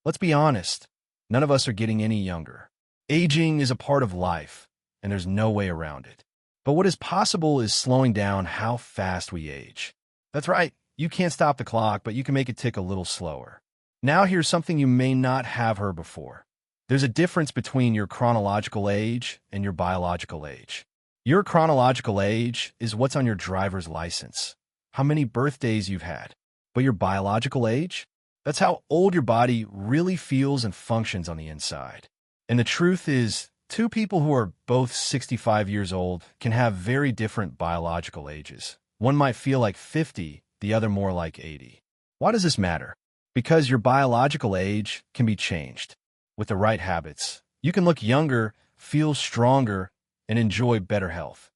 Let's be honest, none of us are getting any younger. Aging is a part of life, and there's no way around it. But what is possible is slowing down how fast we age. That's right, you can't stop the clock, but you can make it tick a little slower. Now here's something you may not have heard before. There's a difference between your chronological age and your biological age. Your chronological age is what's on your driver's license, how many birthdays you've had. But your biological age? That's how old your body really feels and functions on the inside. And the truth is, two people who are both 65 years old can have very different biological ages. One might feel like 50, the other more like 80. Why does this matter? Because your biological age can be changed. With the right habits, you can look younger, feel stronger, and enjoy better health.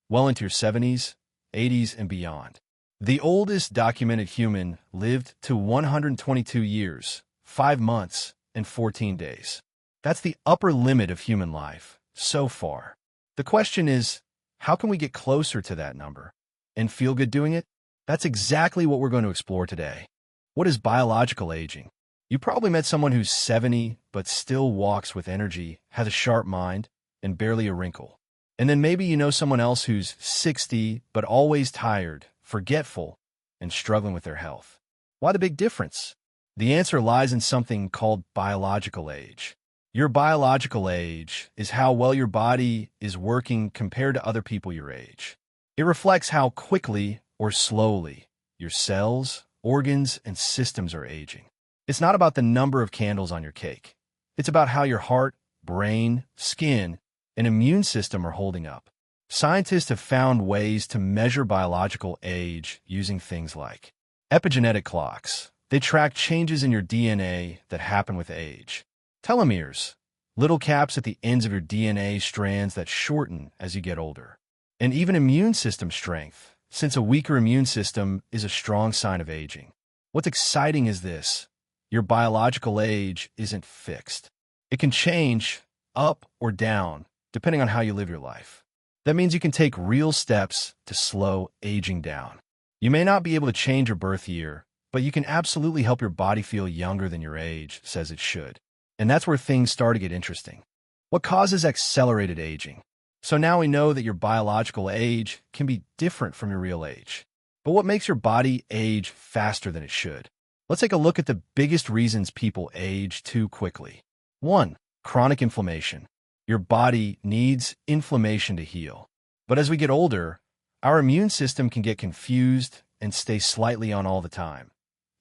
Well into your 70s, 80s, and beyond. The oldest documented human lived to 122 years, 5 months, and 14 days. That's the upper limit of human life, so far. The question is, how can we get closer to that number? And feel good doing it? That's exactly what we're going to explore today. What is biological aging? You probably met someone who's 70 but still walks with energy, has a sharp mind, and barely a wrinkle. And then maybe you know someone else who's 60 but always tired, forgetful, and struggling with their health. Why the big difference? The answer lies in something called biological age. Your biological age is how well your body is working compared to other people your age. It reflects how quickly or slowly your cells, organs, and systems are aging. It's not about the number of candles on your cake. It's about how your heart, brain, skin, and immune system are holding up. Scientists have found ways to measure biological age using things like epigenetic clocks. They track changes in your DNA that happen with age. Telomeres, little caps at the ends of your DNA strands that shorten as you get older. And even immune system strength, since a weaker immune system is a strong sign of aging. What's exciting is this: your biological age isn't fixed. It can change up or down depending on how you live your life. That means you can take real steps to slow aging down. You may not be able to change your birth year, but you can absolutely help your body feel younger than your age says it should. And that's where things start to get interesting. What causes accelerated aging? So now we know that your biological age can be different from your real age. But what makes your body age faster than it should? Let's take a look at the biggest reasons people age too quickly. 1. Chronic inflammation. Your body needs inflammation to heal. But as we get older, our immune system can get confused and stay slightly on all the time,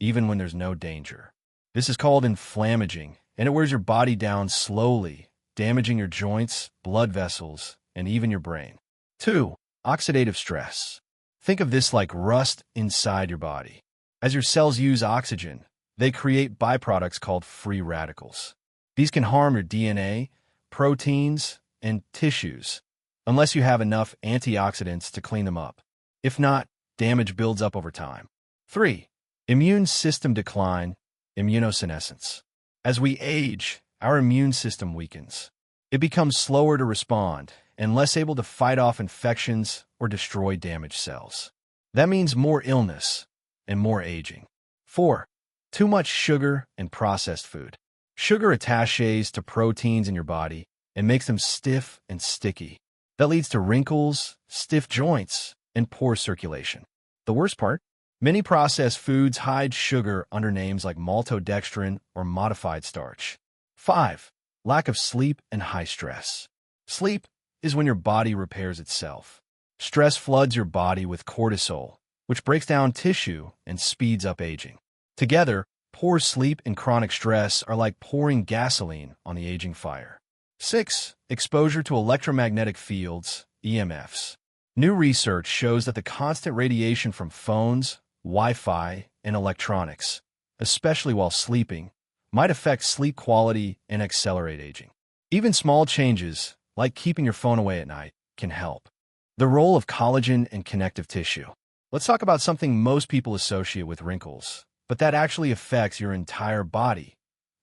even when there's no danger. This is called inflammaging, and it wears your body down slowly, damaging your joints, blood vessels, and even your brain. 2. Oxidative stress. Think of this like rust inside your body. As your cells use oxygen, they create byproducts called free radicals. These can harm your DNA, proteins, and tissues, unless you have enough antioxidants to clean them up. If not, damage builds up over time. 3. Immune system decline, immunosenescence. As we age, our immune system weakens. It becomes slower to respond and less able to fight off infections or destroy damaged cells. That means more illness and more aging. 4. Too much sugar and processed food. Sugar attaches to proteins in your body and makes them stiff and sticky. That leads to wrinkles, stiff joints, and poor circulation. The worst part? Many processed foods hide sugar under names like maltodextrin or modified starch. 5. Lack of sleep and high stress. Sleep is when your body repairs itself. Stress floods your body with cortisol, which breaks down tissue and speeds up aging. Together, poor sleep and chronic stress are like pouring gasoline on the aging fire. 6. Exposure to electromagnetic fields, EMFs. New research shows that the constant radiation from phones, Wi-Fi, and electronics, especially while sleeping, might affect sleep quality and accelerate aging. Even small changes, like keeping your phone away at night, can help. The role of collagen and connective tissue. Let's talk about something most people associate with wrinkles, but that actually affects your entire body: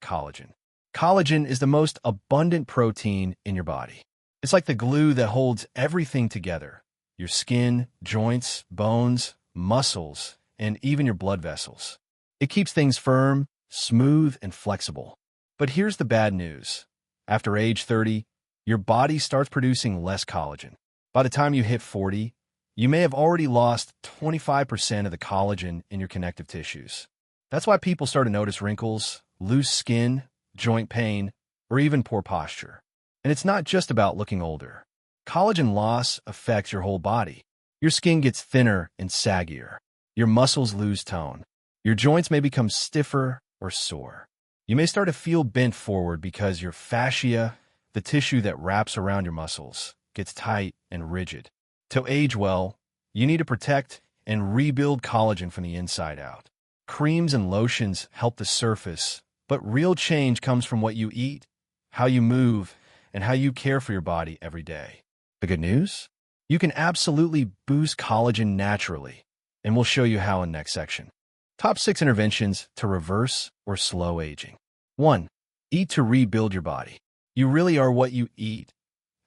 collagen. Collagen is the most abundant protein in your body. It's like the glue that holds everything together: your skin, joints, bones, muscles, and even your blood vessels. It keeps things firm, smooth and flexible. But here's the bad news. After age 30, your body starts producing less collagen. By the time you hit 40, you may have already lost 25% of the collagen in your connective tissues. That's why people start to notice wrinkles, loose skin, joint pain, or even poor posture. And it's not just about looking older. Collagen loss affects your whole body. Your skin gets thinner and saggier. Your muscles lose tone. Your joints may become stiffer or sore. You may start to feel bent forward because your fascia, the tissue that wraps around your muscles, gets tight and rigid. To age well, you need to protect and rebuild collagen from the inside out. Creams and lotions help the surface, but real change comes from what you eat, how you move, and how you care for your body every day. The good news? You can absolutely boost collagen naturally, and we'll show you how in next section. Top 6 interventions to reverse or slow aging. 1. Eat to rebuild your body. You really are what you eat,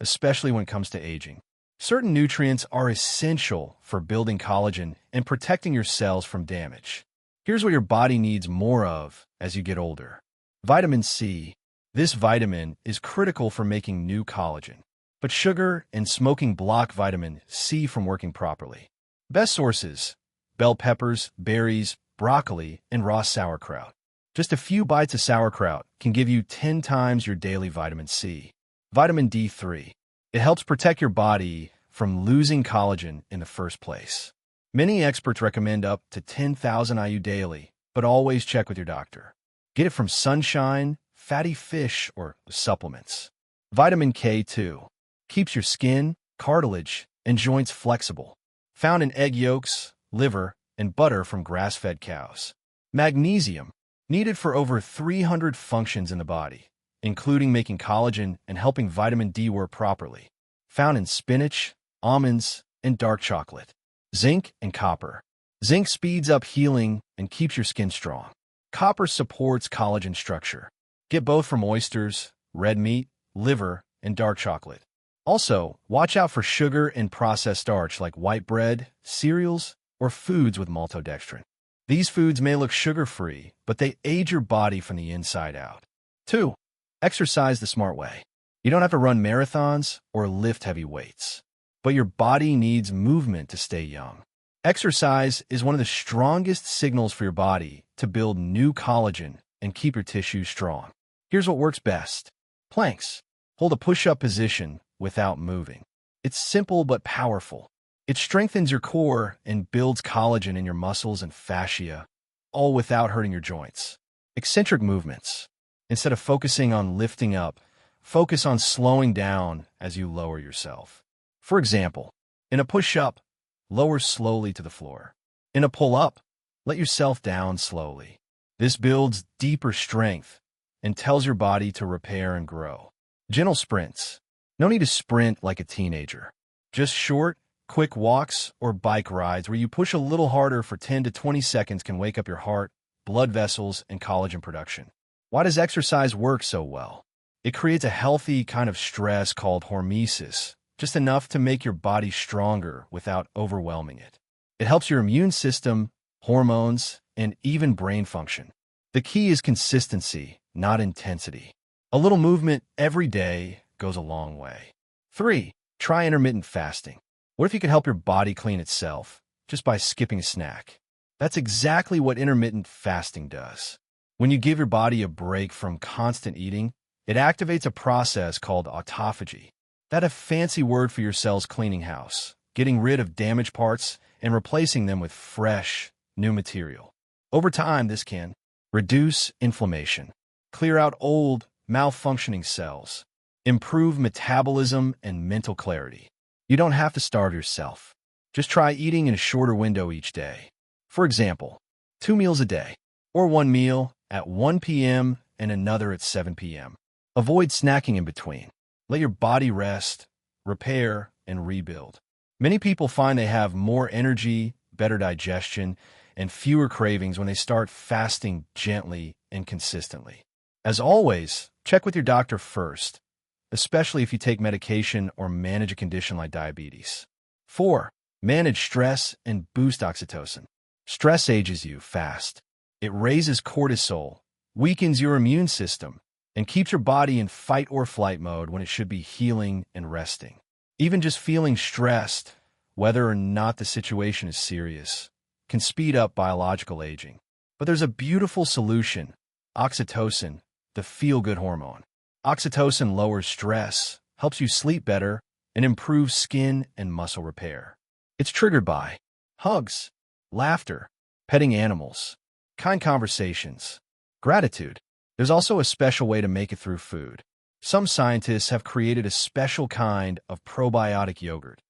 especially when it comes to aging. Certain nutrients are essential for building collagen and protecting your cells from damage. Here's what your body needs more of as you get older. Vitamin C. This vitamin is critical for making new collagen, but sugar and smoking block vitamin C from working properly. Best sources: bell peppers, berries, broccoli, and raw sauerkraut. Just a few bites of sauerkraut can give you 10 times your daily vitamin C. Vitamin D3. It helps protect your body from losing collagen in the first place. Many experts recommend up to 10,000 IU daily, but always check with your doctor. Get it from sunshine, fatty fish, or supplements. Vitamin K2 keeps your skin, cartilage, and joints flexible. Found in egg yolks, liver, and butter from grass-fed cows. Magnesium, needed for over 300 functions in the body, including making collagen and helping vitamin D work properly. Found in spinach, almonds, and dark chocolate. Zinc and copper. Zinc speeds up healing and keeps your skin strong. Copper supports collagen structure. Get both from oysters, red meat, liver, and dark chocolate. Also, watch out for sugar and processed starch like white bread, cereals, or foods with maltodextrin. These foods may look sugar-free, but they age your body from the inside out. 2. Exercise the smart way. You don't have to run marathons or lift heavy weights, but your body needs movement to stay young. Exercise is one of the strongest signals for your body to build new collagen and keep your tissues strong. Here's what works best. Planks. Hold a push-up position without moving. It's simple but powerful. It strengthens your core and builds collagen in your muscles and fascia, all without hurting your joints. Eccentric movements. Instead of focusing on lifting up, focus on slowing down as you lower yourself. For example, in a push-up, lower slowly to the floor. In a pull-up, let yourself down slowly. This builds deeper strength and tells your body to repair and grow. Gentle sprints. No need to sprint like a teenager. Just short, quick walks or bike rides where you push a little harder for 10 to 20 seconds can wake up your heart, blood vessels, and collagen production. Why does exercise work so well? It creates a healthy kind of stress called hormesis, just enough to make your body stronger without overwhelming it. It helps your immune system, hormones, and even brain function. The key is consistency, not intensity. A little movement every day goes a long way. 3. Try intermittent fasting. What if you could help your body clean itself just by skipping a snack? That's exactly what intermittent fasting does. When you give your body a break from constant eating, it activates a process called autophagy. That's a fancy word for your cells cleaning house, getting rid of damaged parts and replacing them with fresh, new material. Over time, this can reduce inflammation, clear out old, malfunctioning cells, improve metabolism and mental clarity. You don't have to starve yourself. Just try eating in a shorter window each day. For example, 2 meals a day, or 1 meal at 1 p.m. and another at 7 p.m. Avoid snacking in between. Let your body rest, repair, and rebuild. Many people find they have more energy, better digestion, and fewer cravings when they start fasting gently and consistently. As always, check with your doctor first, especially if you take medication or manage a condition like diabetes. 4. Manage stress and boost oxytocin. Stress ages you fast. It raises cortisol, weakens your immune system, and keeps your body in fight or flight mode when it should be healing and resting. Even just feeling stressed, whether or not the situation is serious, can speed up biological aging. But there's a beautiful solution: oxytocin, the feel-good hormone. Oxytocin lowers stress, helps you sleep better, and improves skin and muscle repair. It's triggered by hugs, laughter, petting animals, kind conversations, gratitude. There's also a special way to make it through food. Some scientists have created a special kind of probiotic yogurt,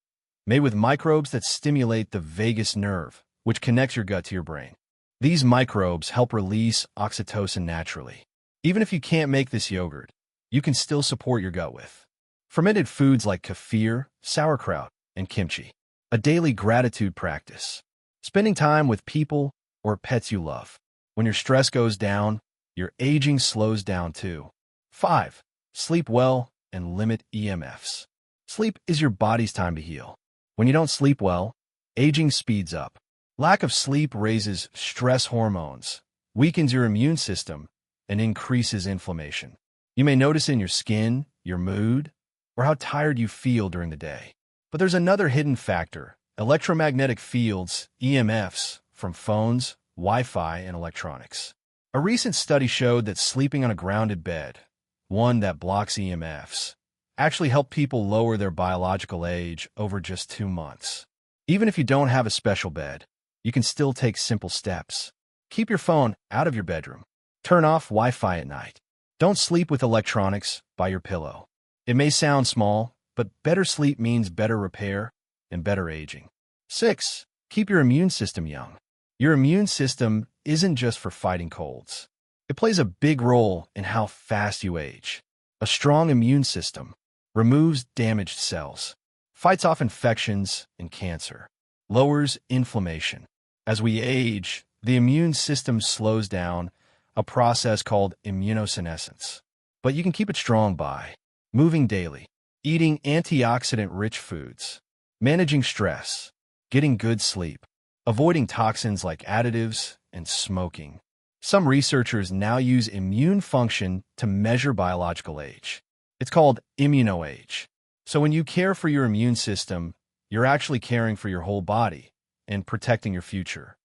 made with microbes that stimulate the vagus nerve, which connects your gut to your brain. These microbes help release oxytocin naturally. Even if you can't make this yogurt, you can still support your gut with fermented foods like kefir, sauerkraut, and kimchi. A daily gratitude practice. Spending time with people or pets you love. When your stress goes down, your aging slows down too. 5. Sleep well and limit EMFs. Sleep is your body's time to heal. When you don't sleep well, aging speeds up. Lack of sleep raises stress hormones, weakens your immune system, and increases inflammation. You may notice in your skin, your mood, or how tired you feel during the day. But there's another hidden factor: electromagnetic fields, EMFs, from phones, Wi-Fi, and electronics. A recent study showed that sleeping on a grounded bed, one that blocks EMFs, actually helped people lower their biological age over just 2 months. Even if you don't have a special bed, you can still take simple steps. Keep your phone out of your bedroom. Turn off Wi-Fi at night. Don't sleep with electronics by your pillow. It may sound small, but better sleep means better repair and better aging. 6. Keep your immune system young. Your immune system isn't just for fighting colds. It plays a big role in how fast you age. A strong immune system removes damaged cells, fights off infections and cancer, lowers inflammation. As we age, the immune system slows down, a process called immunosenescence. But you can keep it strong by moving daily, eating antioxidant-rich foods, managing stress, getting good sleep, avoiding toxins like additives, and smoking. Some researchers now use immune function to measure biological age. It's called immunoage. So when you care for your immune system, you're actually caring for your whole body and protecting your future.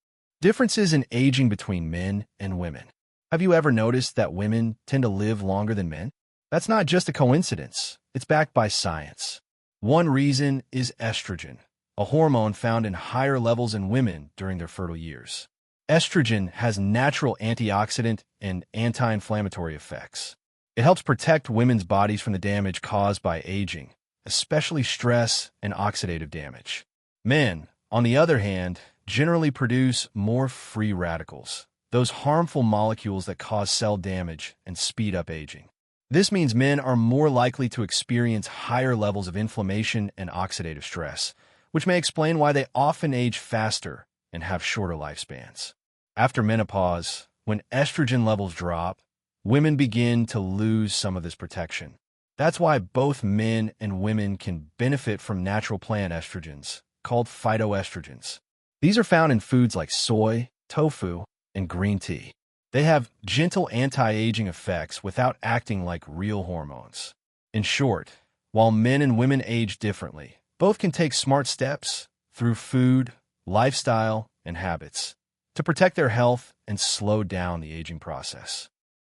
Differences in aging between men and women. Have you ever noticed that women tend to live longer than men? That's not just a coincidence. It's backed by science. One reason is estrogen, a hormone found in higher levels in women during their fertile years. Estrogen has natural antioxidant and anti-inflammatory effects. It helps protect women's bodies from the damage caused by aging, especially stress and oxidative damage. Men, on the other hand, generally produce more free radicals, those harmful molecules that cause cell damage and speed up aging. This means men are more likely to experience higher levels of inflammation and oxidative stress, which may explain why they often age faster and have shorter lifespans. After menopause, when estrogen levels drop, women begin to lose some of this protection. That's why both men and women can benefit from natural plant estrogens, called phytoestrogens. These are found in foods like soy, tofu, and green tea. They have gentle anti-aging effects without acting like real hormones. In short, while men and women age differently, both can take smart steps through food, lifestyle, and habits to protect their health and slow down the aging process.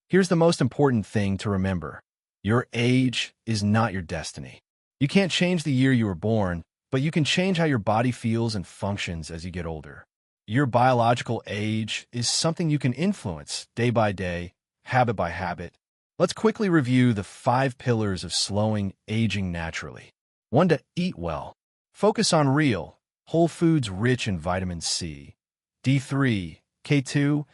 Here's the most important thing to remember. Your age is not your destiny. You can't change the year you were born, but you can change how your body feels and functions as you get older. Your biological age is something you can influence day by day, habit by habit. Let's quickly review the 5 pillars of slowing aging naturally. 1. To eat well. Focus on real, whole foods rich in vitamin C, D3, K2,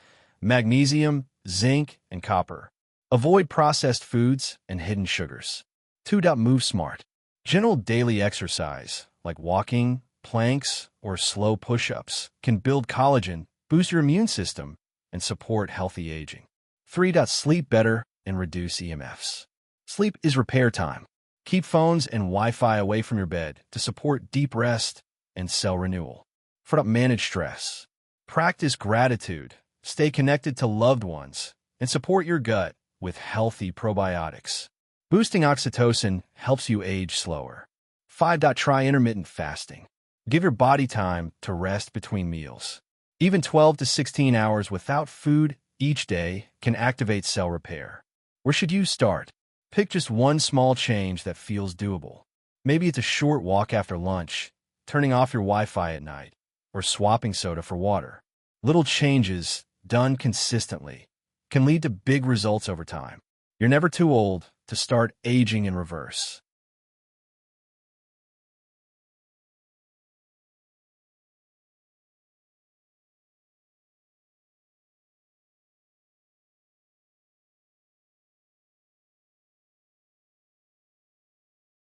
magnesium, zinc, and copper. Avoid processed foods and hidden sugars. 2. Move smart. Gentle daily exercise, like walking, planks, or slow push-ups, can build collagen, boost your immune system, and support healthy aging. 3. Sleep better and reduce EMFs. Sleep is repair time. Keep phones and Wi-Fi away from your bed to support deep rest and cell renewal. 4. Manage stress. Practice gratitude. Stay connected to loved ones and support your gut with healthy probiotics. Boosting oxytocin helps you age slower. 5. Try intermittent fasting. Give your body time to rest between meals. Even 12 to 16 hours without food each day can activate cell repair. Where should you start? Pick just one small change that feels doable. Maybe it's a short walk after lunch, turning off your Wi-Fi at night, or swapping soda for water. Little changes, done consistently, can lead to big results over time. You're never too old to start aging in reverse.